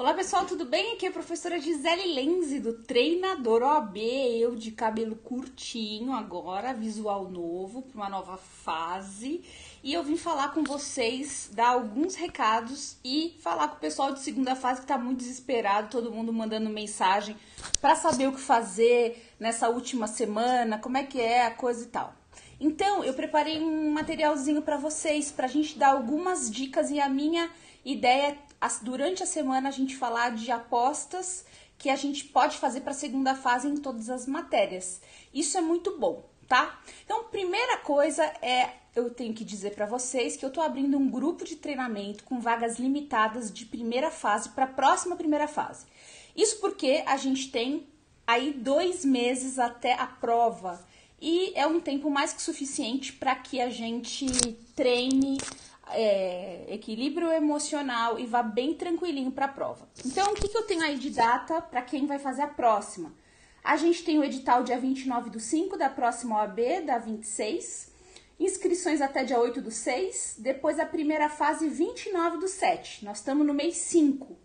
Olá pessoal, tudo bem? Aqui é a professora Gisele Lenzi do Treinador OAB, eu de cabelo curtinho agora, visual novo, para uma nova fase. E eu vim falar com vocês, dar alguns recados e falar com o pessoal de segunda fase que tá muito desesperado, todo mundo mandando mensagem para saber o que fazer nessa última semana, como é que é a coisa e tal. Então, eu preparei um materialzinho para vocês, pra gente dar algumas dicas e a minha ideia é, durante a semana, a gente falar de apostas que a gente pode fazer para a segunda fase em todas as matérias. Isso é muito bom, tá? Então, primeira coisa é, eu tenho que dizer para vocês que eu tô abrindo um grupo de treinamento com vagas limitadas de primeira fase para a próxima primeira fase. Isso porque a gente tem aí 2 meses até a prova. E é um tempo mais que suficiente para que a gente treine equilíbrio emocional e vá bem tranquilinho para a prova. Então, o que eu tenho aí de data para quem vai fazer a próxima? A gente tem o edital dia 29/5 da próxima OAB, da 26. Inscrições até dia 8/6. Depois a primeira fase 29/7. Nós estamos no mês 5.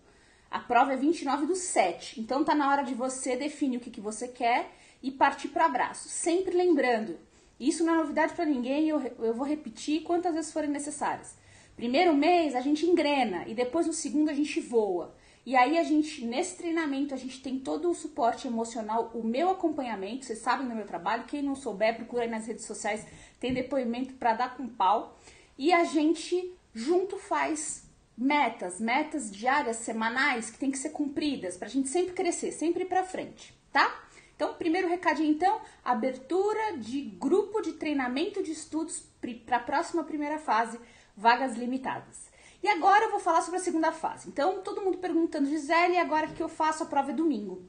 A prova é 29/7. Então, tá na hora de você definir o que você quer e partir para abraço. Sempre lembrando, isso não é novidade para ninguém, eu vou repetir quantas vezes forem necessárias. Primeiro mês a gente engrena e depois no segundo a gente voa. E aí a gente, nesse treinamento, a gente tem todo o suporte emocional, o meu acompanhamento, vocês sabem do meu trabalho, quem não souber, procura aí nas redes sociais, tem depoimento para dar com pau. E a gente junto faz metas diárias, semanais, que tem que ser cumpridas, pra gente sempre crescer, sempre ir pra frente, tá? Então, primeiro recadinho, então, abertura de grupo de treinamento de estudos para a próxima primeira fase, vagas limitadas. E agora eu vou falar sobre a segunda fase. Então, todo mundo perguntando, Gisele, agora que eu faço a prova é domingo?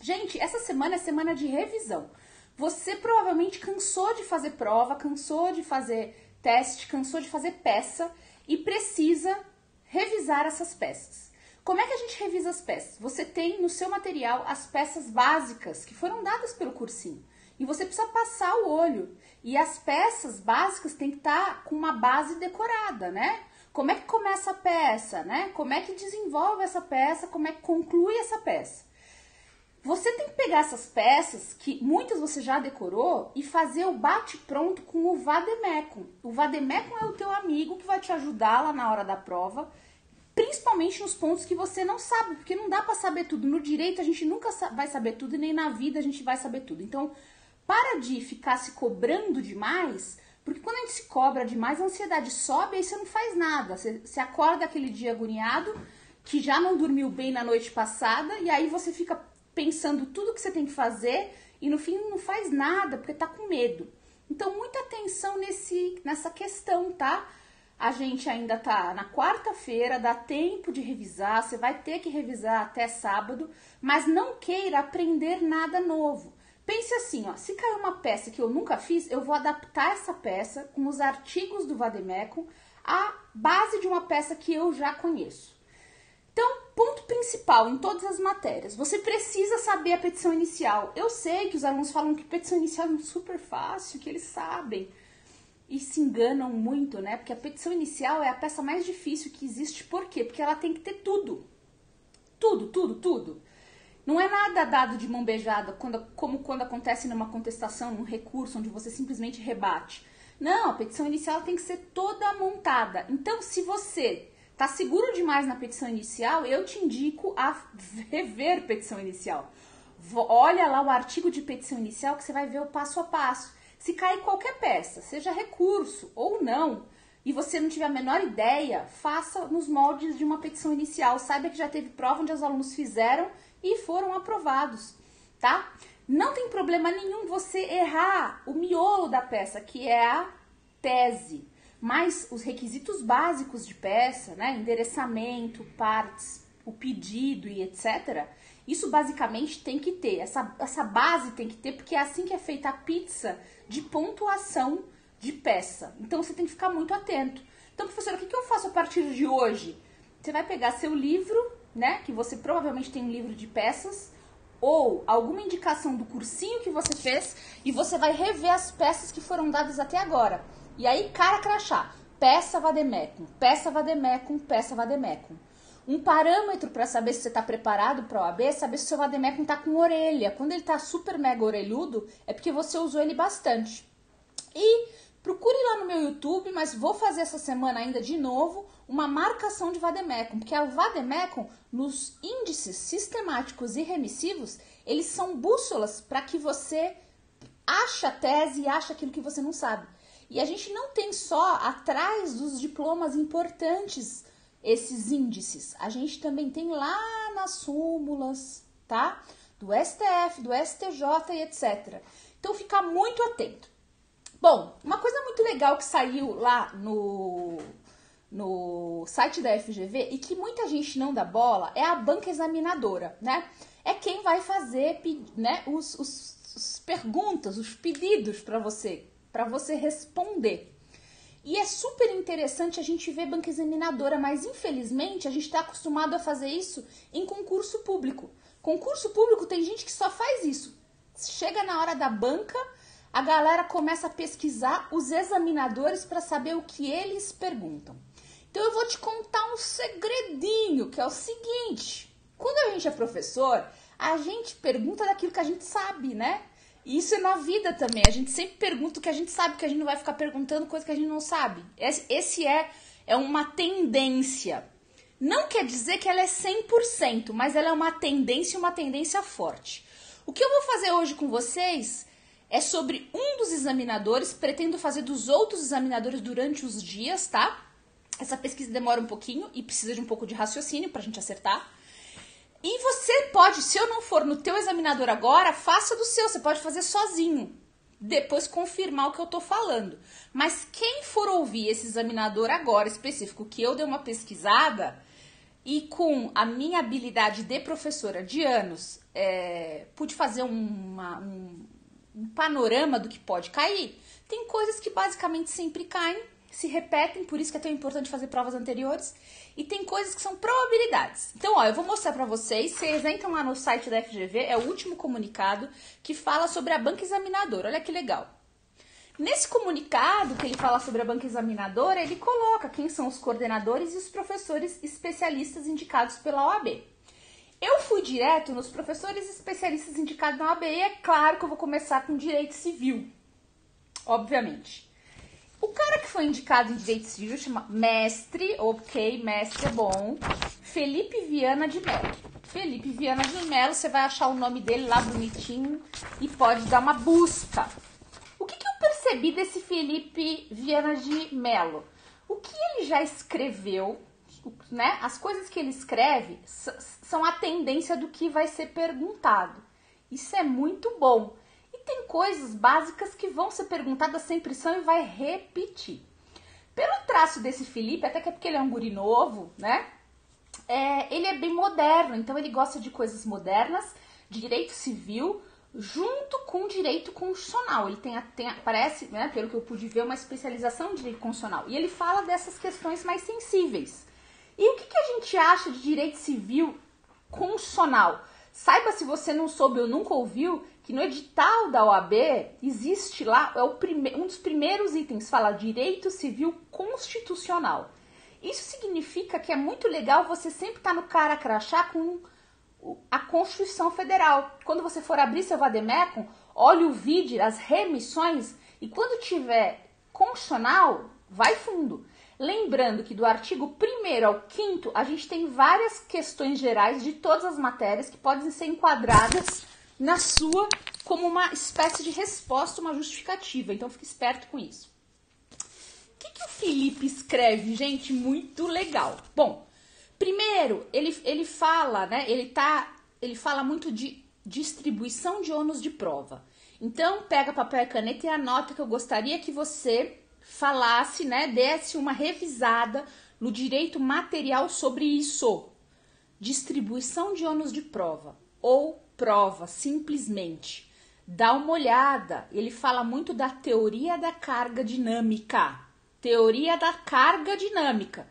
Gente, essa semana é semana de revisão. Você provavelmente cansou de fazer prova, cansou de fazer teste, cansou de fazer peça e precisa revisar essas peças. Como é que a gente revisa as peças? Você tem no seu material as peças básicas que foram dadas pelo cursinho. E você precisa passar o olho. E as peças básicas têm que estar com uma base decorada, né? Como é que começa a peça, né? Como é que desenvolve essa peça, como é que conclui essa peça. Você tem que pegar essas peças, que muitas você já decorou, e fazer o bate-pronto com o vademecum. O vademecum é o teu amigo que vai te ajudar lá na hora da prova, principalmente nos pontos que você não sabe, porque não dá para saber tudo. No direito a gente nunca vai saber tudo e nem na vida a gente vai saber tudo. Então, para de ficar se cobrando demais, porque quando a gente se cobra demais, a ansiedade sobe e aí você não faz nada. Você acorda aquele dia agoniado, que já não dormiu bem na noite passada, e aí você fica pensando tudo que você tem que fazer e no fim não faz nada, porque tá com medo. Então, muita atenção nessa questão, tá? A gente ainda tá na quarta-feira, dá tempo de revisar, você vai ter que revisar até sábado, mas não queira aprender nada novo. Pense assim, ó, se cair uma peça que eu nunca fiz, eu vou adaptar essa peça com os artigos do vademecum à base de uma peça que eu já conheço. Então, ponto principal em todas as matérias, você precisa saber a petição inicial. Eu sei que os alunos falam que petição inicial é super fácil, que eles sabem. E se enganam muito, né? Porque a petição inicial é a peça mais difícil que existe. Por quê? Porque ela tem que ter tudo. Tudo. Não é nada dado de mão beijada, como quando acontece numa contestação, num recurso, onde você simplesmente rebate. Não, a petição inicial tem que ser toda montada. Então, se você tá seguro demais na petição inicial, eu te indico a rever petição inicial. Olha lá o artigo de petição inicial que você vai ver o passo a passo. Se cair qualquer peça, seja recurso ou não, e você não tiver a menor ideia, faça nos moldes de uma petição inicial. Saiba que já teve prova onde os alunos fizeram e foram aprovados, tá? Não tem problema nenhum você errar o miolo da peça, que é a tese. Mas os requisitos básicos de peça, né, endereçamento, partes, o pedido e etc., isso basicamente tem que ter, essa base tem que ter, porque é assim que é feita a pizza de pontuação de peça. Então você tem que ficar muito atento. Então, professora, o que eu faço a partir de hoje? Você vai pegar seu livro, né, que você provavelmente tem um livro de peças, ou alguma indicação do cursinho que você fez, e você vai rever as peças que foram dadas até agora. E aí, cara crachá, peça vademecum, peça vademecum, peça vademecum. Um parâmetro para saber se você está preparado para a OAB é saber se o seu vademecum está com orelha. Quando ele está super mega orelhudo, é porque você usou ele bastante. E procure lá no meu YouTube, mas vou fazer essa semana ainda de novo uma marcação de vademecum, porque o vademecum, nos índices sistemáticos e remissivos, eles são bússolas para que você ache a tese e ache aquilo que você não sabe. E a gente não tem só atrás dos diplomas importantes esses índices. A gente também tem lá nas súmulas, tá? Do STF, do STJ e etc. Então, ficar muito atento. Bom, uma coisa muito legal que saiu lá no site da FGV e que muita gente não dá bola é a banca examinadora, né? É quem vai fazer, né, os perguntas, os pedidos para você responder. E é super interessante a gente ver banca examinadora, mas infelizmente a gente está acostumado a fazer isso em concurso público. Concurso público tem gente que só faz isso. Chega na hora da banca, a galera começa a pesquisar os examinadores para saber o que eles perguntam. Então eu vou te contar um segredinho, que é o seguinte: quando a gente é professor, a gente pergunta daquilo que a gente sabe, né? E isso é na vida também. A gente sempre pergunta o que a gente sabe, que a gente não vai ficar perguntando coisa que a gente não sabe. Esse é uma tendência. Não quer dizer que ela é 100%, mas ela é uma tendência forte. O que eu vou fazer hoje com vocês é sobre um dos examinadores. Pretendo fazer dos outros examinadores durante os dias, tá? Essa pesquisa demora um pouquinho e precisa de um pouco de raciocínio pra gente acertar. E você pode, se eu não for no teu examinador agora, faça do seu, você pode fazer sozinho. Depois confirmar o que eu tô falando. Mas quem for ouvir esse examinador agora específico, que eu dei uma pesquisada, e com a minha habilidade de professora de anos, pude fazer um panorama do que pode cair, tem coisas que basicamente sempre caem, se repetem, por isso que é tão importante fazer provas anteriores, e tem coisas que são probabilidades. Então, ó, eu vou mostrar pra vocês entram lá no site da FGV, é o último comunicado que fala sobre a banca examinadora, olha que legal. Nesse comunicado que ele fala sobre a banca examinadora, ele coloca quem são os coordenadores e os professores especialistas indicados pela OAB. Eu fui direto nos professores especialistas indicados na OAB e é claro que eu vou começar com direito civil, obviamente. O cara que foi indicado em direito civil chama mestre, ok, mestre é bom, Felipe Viana de Mello. Felipe Viana de Mello, você vai achar o nome dele lá bonitinho e pode dar uma busca. O que eu percebi desse Felipe Viana de Mello? O que ele já escreveu, né? As coisas que ele escreve são a tendência do que vai ser perguntado. Isso é muito bom. Tem coisas básicas que vão ser perguntadas sem pressão e vai repetir. Pelo traço desse Felipe, até que é porque ele é um guri novo, né? Ele é bem moderno, então ele gosta de coisas modernas, de direito civil, junto com direito constitucional. Ele parece, né, pelo que eu pude ver, uma especialização em direito constitucional. E ele fala dessas questões mais sensíveis. E o que a gente acha de direito civil constitucional? Saiba, se você não soube ou nunca ouviu, que no edital da OAB existe lá, um dos primeiros itens, fala direito civil constitucional. Isso significa que é muito legal você sempre estar no cara crachá com a Constituição Federal. Quando você for abrir seu vademecum, olhe o vídeo, as remissões, e quando tiver constitucional, vai fundo. Lembrando que do artigo 1º ao 5º, a gente tem várias questões gerais de todas as matérias que podem ser enquadradas na sua como uma espécie de resposta, uma justificativa. Então, fique esperto com isso. O que o Felipe escreve, gente? Muito legal. Bom, primeiro, ele fala, né? Ele fala muito de distribuição de ônus de prova. Então, pega papel e caneta e anota que eu gostaria que você falasse, né, desse uma revisada no direito material sobre isso. Distribuição de ônus de prova ou prova, simplesmente. Dá uma olhada. Ele fala muito da teoria da carga dinâmica. Teoria da carga dinâmica.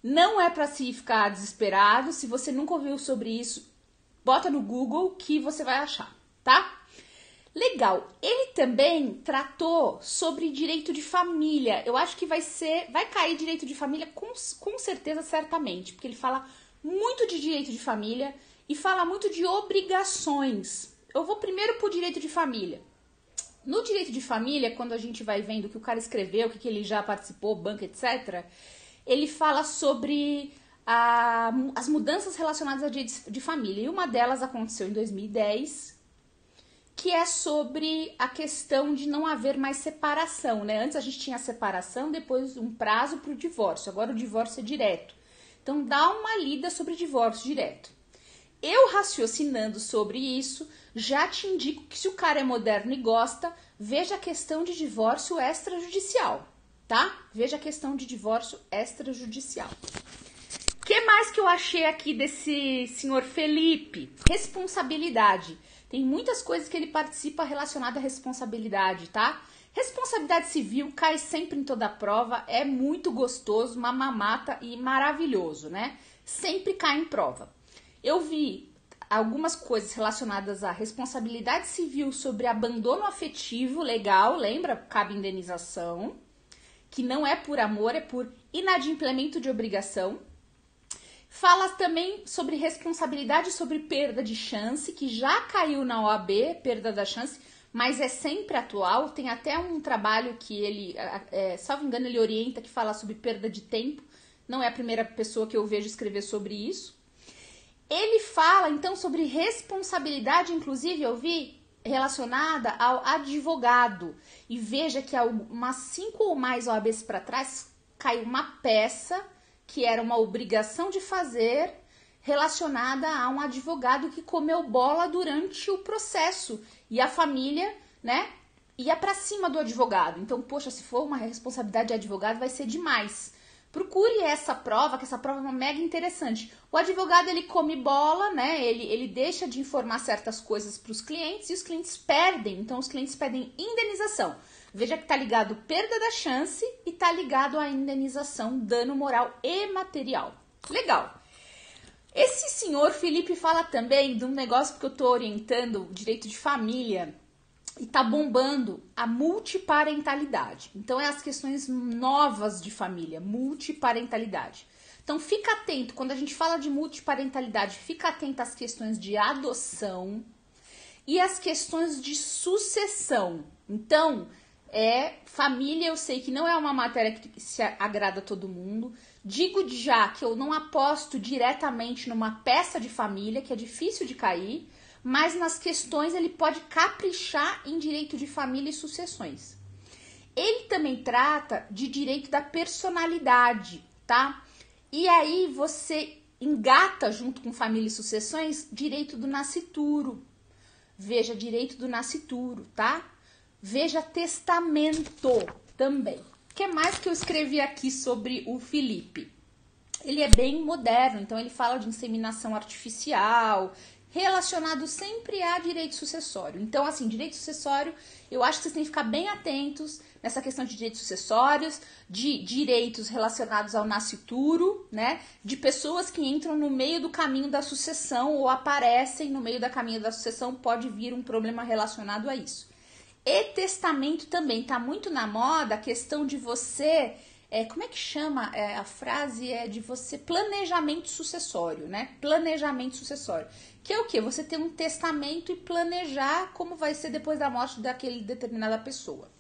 Não é para se ficar desesperado. Se você nunca ouviu sobre isso, bota no Google que você vai achar, tá? Legal. Ele também tratou sobre direito de família. Eu acho que vai cair direito de família com certeza, certamente, porque ele fala muito de direito de família e fala muito de obrigações. Eu vou primeiro pro direito de família. No direito de família, quando a gente vai vendo o que o cara escreveu, o que ele já participou, banco, etc., ele fala sobre as mudanças relacionadas ao direito de família. E uma delas aconteceu em 2010, que é sobre a questão de não haver mais separação, né? Antes a gente tinha separação, depois um prazo para o divórcio. Agora o divórcio é direto. Então dá uma lida sobre divórcio direto. Eu raciocinando sobre isso, já te indico que se o cara é moderno e gosta, veja a questão de divórcio extrajudicial, tá? Veja a questão de divórcio extrajudicial. O que mais que eu achei aqui desse senhor Felipe? Responsabilidade. Tem muitas coisas que ele participa relacionadas à responsabilidade, tá? Responsabilidade civil cai sempre em toda a prova, é muito gostoso, uma mamata e maravilhoso, né? Sempre cai em prova. Eu vi algumas coisas relacionadas à responsabilidade civil sobre abandono afetivo, legal, lembra? Cabe indenização, que não é por amor, é por inadimplemento de obrigação. Fala também sobre responsabilidade sobre perda de chance, que já caiu na OAB, perda da chance, mas é sempre atual. Tem até um trabalho que ele, salvo engano, ele orienta, que fala sobre perda de tempo. Não é a primeira pessoa que eu vejo escrever sobre isso. Ele fala, então, sobre responsabilidade, inclusive, eu vi, relacionada ao advogado. E veja que há umas 5 ou mais OABs para trás, caiu uma peça que era uma obrigação de fazer relacionada a um advogado que comeu bola durante o processo. E a família, né, ia para cima do advogado. Então, poxa, se for uma responsabilidade de advogado, vai ser demais. Procure essa prova, que essa prova é uma mega interessante. O advogado, ele come bola, né? Ele deixa de informar certas coisas para os clientes e os clientes perdem. Então, os clientes pedem indenização. Veja que tá ligado perda da chance e tá ligado à indenização, dano moral e material. Legal. Esse senhor Felipe fala também de um negócio que eu tô orientando, direito de família, e tá bombando a multiparentalidade. Então, é as questões novas de família, multiparentalidade. Então, fica atento, quando a gente fala de multiparentalidade, fica atento às questões de adoção e às questões de sucessão. Então, família, eu sei que não é uma matéria que se agrada a todo mundo. Digo já que eu não aposto diretamente numa peça de família, que é difícil de cair, mas nas questões ele pode caprichar em direito de família e sucessões. Ele também trata de direito da personalidade, tá? E aí você engata junto com família e sucessões direito do nascituro. Veja direito do nascituro, tá? Veja testamento também. O que mais que eu escrevi aqui sobre o Felipe? Ele é bem moderno, então ele fala de inseminação artificial, relacionado sempre a direito sucessório. Então, assim, direito sucessório, eu acho que vocês têm que ficar bem atentos nessa questão de direitos sucessórios, de direitos relacionados ao nascituro, né? De pessoas que entram no meio do caminho da sucessão ou aparecem no meio do caminho da sucessão, pode vir um problema relacionado a isso. E testamento também, tá muito na moda a questão de você... como é que chama? A frase é de você... Planejamento sucessório, né? Planejamento sucessório. Que é o quê? Você ter um testamento e planejar como vai ser depois da morte daquele determinada pessoa.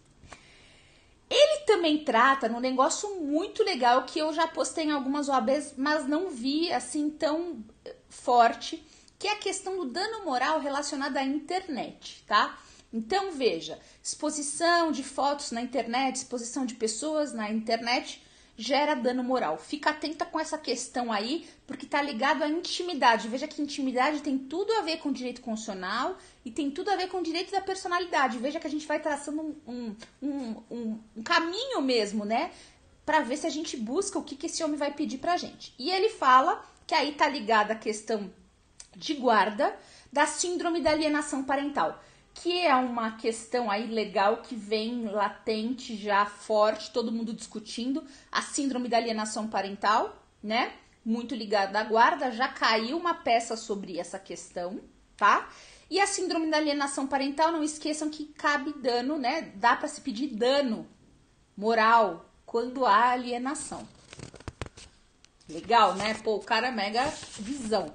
Ele também trata num negócio muito legal que eu já postei em algumas OABs, mas não vi assim tão forte, que é a questão do dano moral relacionado à internet, tá? Então, veja, exposição de fotos na internet, exposição de pessoas na internet gera dano moral. Fica atenta com essa questão aí, porque tá ligado à intimidade. Veja que intimidade tem tudo a ver com direito constitucional e tem tudo a ver com direito da personalidade. Veja que a gente vai traçando um caminho mesmo, né? Pra ver se a gente busca o que esse homem vai pedir pra gente. E ele fala que aí tá ligado à questão de guarda da síndrome da alienação parental, que é uma questão aí legal que vem latente, já forte, todo mundo discutindo, a síndrome da alienação parental, né? Muito ligada à guarda, já caiu uma peça sobre essa questão, tá? E a síndrome da alienação parental, não esqueçam que cabe dano, né? Dá para se pedir dano moral quando há alienação. Legal, né? Pô, o cara é mega visão.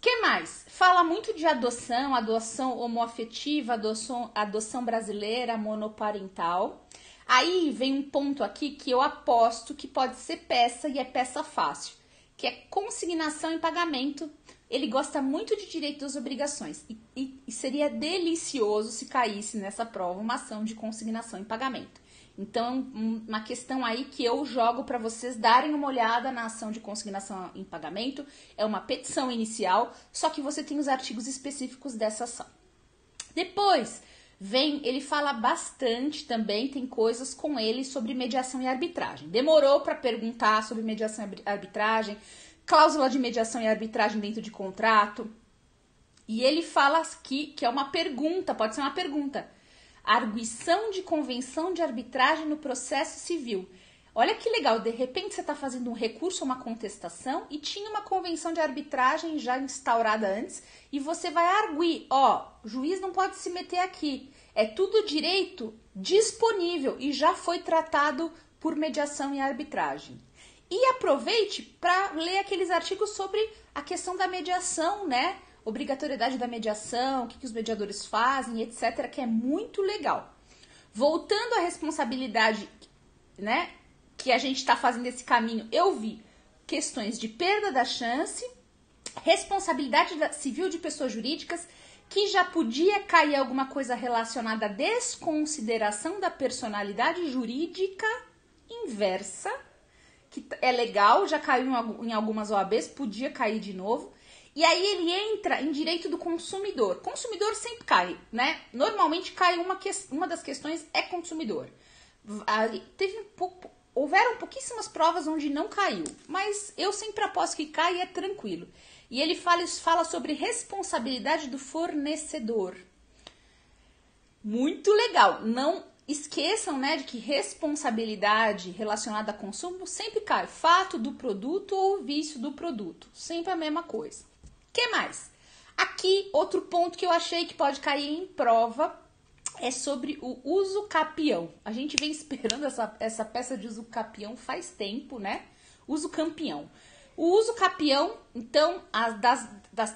Que mais? Fala muito de adoção, adoção homoafetiva, adoção brasileira, monoparental. Aí vem um ponto aqui que eu aposto que pode ser peça e é peça fácil, que é consignação em pagamento. Ele gosta muito de direito das obrigações e seria delicioso se caísse nessa prova uma ação de consignação em pagamento. Então, uma questão aí que eu jogo para vocês darem uma olhada na ação de consignação em pagamento. É uma petição inicial, só que você tem os artigos específicos dessa ação. Depois, ele fala bastante também, tem coisas com ele sobre mediação e arbitragem. Demorou para perguntar sobre mediação e arbitragem, cláusula de mediação e arbitragem dentro de contrato. E ele fala aqui que é uma pergunta, pode ser uma pergunta. Arguição de convenção de arbitragem no processo civil. Olha que legal, de repente você está fazendo um recurso ou uma contestação e tinha uma convenção de arbitragem já instaurada antes e você vai arguir, o juiz não pode se meter aqui. É tudo direito disponível e já foi tratado por mediação e arbitragem. E aproveite para ler aqueles artigos sobre a questão da mediação, né? Obrigatoriedade da mediação, o que os mediadores fazem, etc., que é muito legal. Voltando à responsabilidade, né, que a gente está fazendo esse caminho, eu vi questões de perda da chance, responsabilidade civil de pessoas jurídicas, que já podia cair alguma coisa relacionada à desconsideração da personalidade jurídica inversa, que é legal, já caiu em algumas OABs, podia cair de novo. E aí ele entra em direito do consumidor. Consumidor sempre cai, né? Normalmente cai uma das questões é consumidor. Houveram pouquíssimas provas onde não caiu, mas eu sempre aposto que cai e é tranquilo. E ele fala sobre responsabilidade do fornecedor. Muito legal. Não esqueçam, né, de que responsabilidade relacionada a consumo sempre cai. Fato do produto ou vício do produto. Sempre a mesma coisa. Que mais? Aqui, outro ponto que eu achei que pode cair em prova é sobre o uso capião. A gente vem esperando essa peça de uso capião faz tempo, né? Uso campeão. O uso capião, então,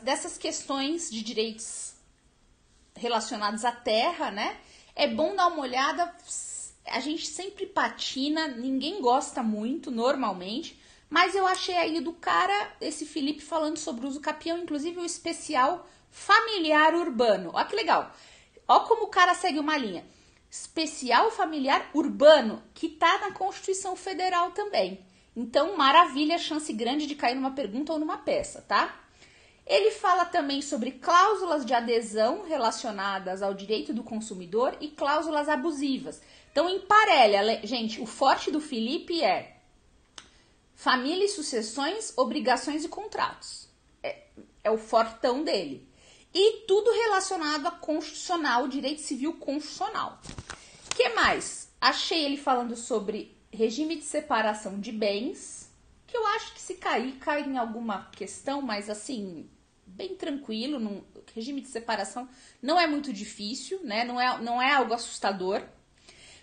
dessas questões de direitos relacionados à terra, né? É bom dar uma olhada. A gente sempre patina, ninguém gosta muito, normalmente. Mas eu achei aí do cara, esse Felipe, falando sobre o uso capião, inclusive o especial familiar urbano. Olha que legal. Olha como o cara segue uma linha. Especial familiar urbano, que tá na Constituição Federal também. Então, maravilha, chance grande de cair numa pergunta ou numa peça, tá? Ele fala também sobre cláusulas de adesão relacionadas ao direito do consumidor e cláusulas abusivas. Então, emparelha. Gente, o forte do Felipe é família e sucessões, obrigações e contratos. É o fortão dele. E tudo relacionado a constitucional, direito civil constitucional. O que mais? Achei ele falando sobre regime de separação de bens, que eu acho que se cair, cai em alguma questão, mas assim, bem tranquilo. Regime de separação não é muito difícil, né? Não é algo assustador.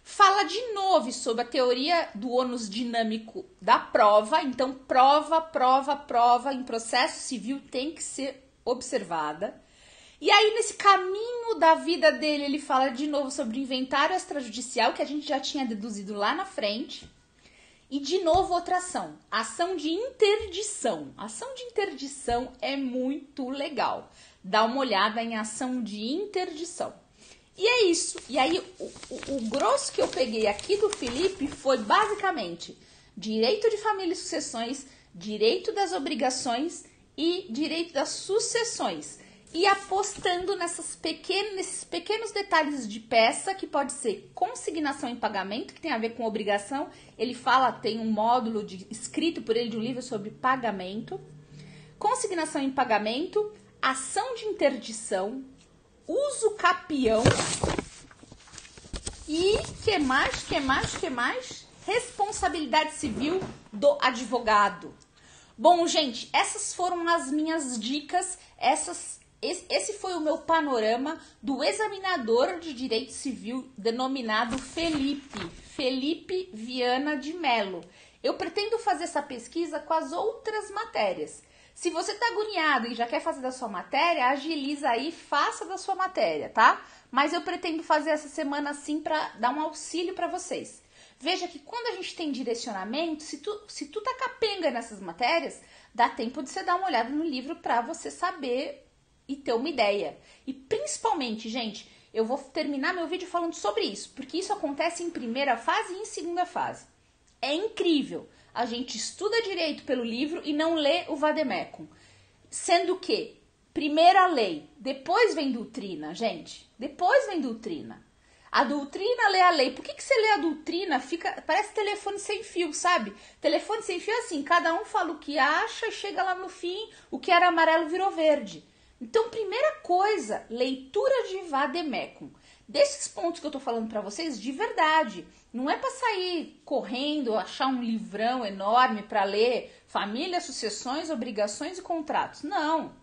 Fala de novo sobre a teoria do ônus dinâmico da prova. Então, prova em processo civil tem que ser observada. E aí, nesse caminho da vida dele, ele fala de novo sobre inventário extrajudicial, que a gente já tinha deduzido lá na frente. E, de novo, outra ação. Ação de interdição. Ação de interdição é muito legal. Dá uma olhada em ação de interdição. E é isso. E aí, o grosso que eu peguei aqui do Felipe foi basicamente direito de família e sucessões, direito das obrigações e direito das sucessões. E apostando nesses pequenos detalhes de peça, que pode ser consignação em pagamento, que tem a ver com obrigação. Ele fala, tem um módulo escrito por ele de um livro sobre pagamento. Consignação em pagamento, ação de interdição, uso capião e que mais? Responsabilidade civil do advogado. Bom, gente, essas foram as minhas dicas. Esse foi o meu panorama do examinador de direito civil denominado Felipe Viana de Mello. Eu pretendo fazer essa pesquisa com as outras matérias. Se você tá agoniado e já quer fazer da sua matéria, agiliza aí, faça da sua matéria, tá? Mas eu pretendo fazer essa semana assim para dar um auxílio para vocês. Veja que quando a gente tem direcionamento, se tu tá capenga nessas matérias, dá tempo de você dar uma olhada no livro para você saber e ter uma ideia. E principalmente, gente, eu vou terminar meu vídeo falando sobre isso, porque isso acontece em primeira fase e em segunda fase. É incrível. A gente estuda direito pelo livro e não lê o Vademecum. Sendo que, primeiro a lei, depois vem doutrina, gente. Depois vem doutrina. A doutrina lê a lei. Por que você lê a doutrina? Parece telefone sem fio, sabe? Telefone sem fio é assim, cada um fala o que acha e chega lá no fim, o que era amarelo virou verde. Então, primeira coisa, leitura de Vademecum. Desses pontos que eu tô falando pra vocês, de verdade, não é pra sair correndo, achar um livrão enorme pra ler família, sucessões, obrigações e contratos. Não.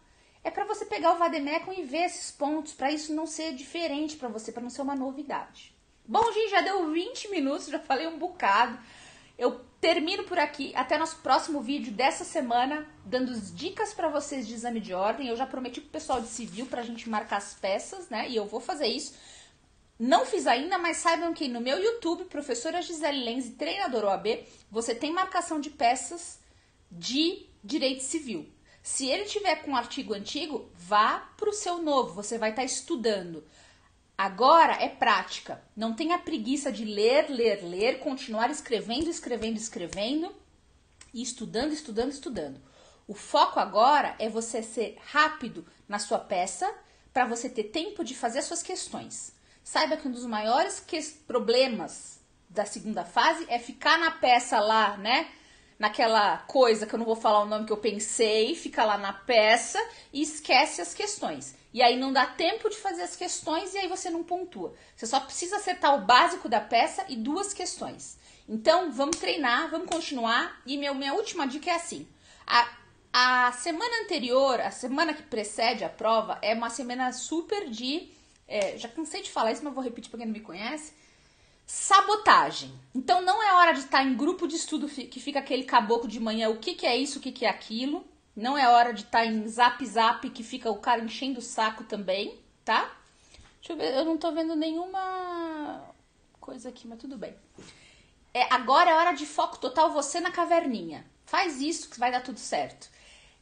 É pra você pegar o Vademecum e ver esses pontos, pra isso não ser diferente pra você, pra não ser uma novidade. Bom, gente, já deu 20 minutos, já falei um bocado. Eu termino por aqui, até nosso próximo vídeo dessa semana, dando dicas pra vocês de exame de ordem. Eu já prometi pro pessoal de civil pra gente marcar as peças, né? E eu vou fazer isso. Não fiz ainda, mas saibam que no meu YouTube, professora Gisele Lenz, treinadora OAB, você tem marcação de peças de direito civil. Se ele tiver com um artigo antigo, vá para o seu novo, você vai estar estudando. Agora é prática. Não tenha preguiça de ler, continuar escrevendo e estudando. O foco agora é você ser rápido na sua peça para você ter tempo de fazer as suas questões. Saiba que um dos maiores problemas da segunda fase é ficar na peça lá, né? Naquela coisa que eu não vou falar o nome que eu pensei, fica lá na peça e esquece as questões. E aí não dá tempo de fazer as questões e aí você não pontua. Você só precisa acertar o básico da peça e 2 questões. Então, vamos treinar, vamos continuar. E minha última dica é assim. A semana anterior, a semana que precede a prova, é uma semana super de... já cansei de falar isso, mas vou repetir para quem não me conhece. Sabotagem. Então não é hora de estar em grupo de estudo que fica aquele caboclo de manhã, o que é isso, o que é aquilo. Não é hora de estar em zap que fica o cara enchendo o saco também, tá? Deixa eu ver, eu não tô vendo nenhuma coisa aqui, mas tudo bem. Agora é hora de foco total você na caverninha. Faz isso que vai dar tudo certo.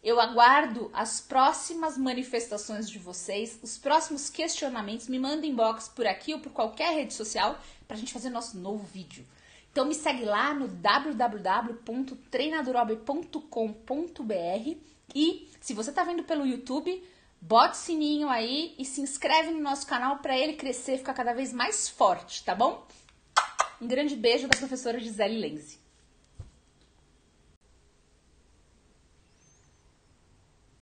Eu aguardo as próximas manifestações de vocês, os próximos questionamentos. Me manda inbox por aqui ou por qualquer rede social pra gente fazer nosso novo vídeo. Então me segue lá no www.treinadorob.com.br e se você tá vendo pelo YouTube, bote o sininho aí e se inscreve no nosso canal para ele crescer e ficar cada vez mais forte, tá bom? Um grande beijo da professora Gisele Lenz.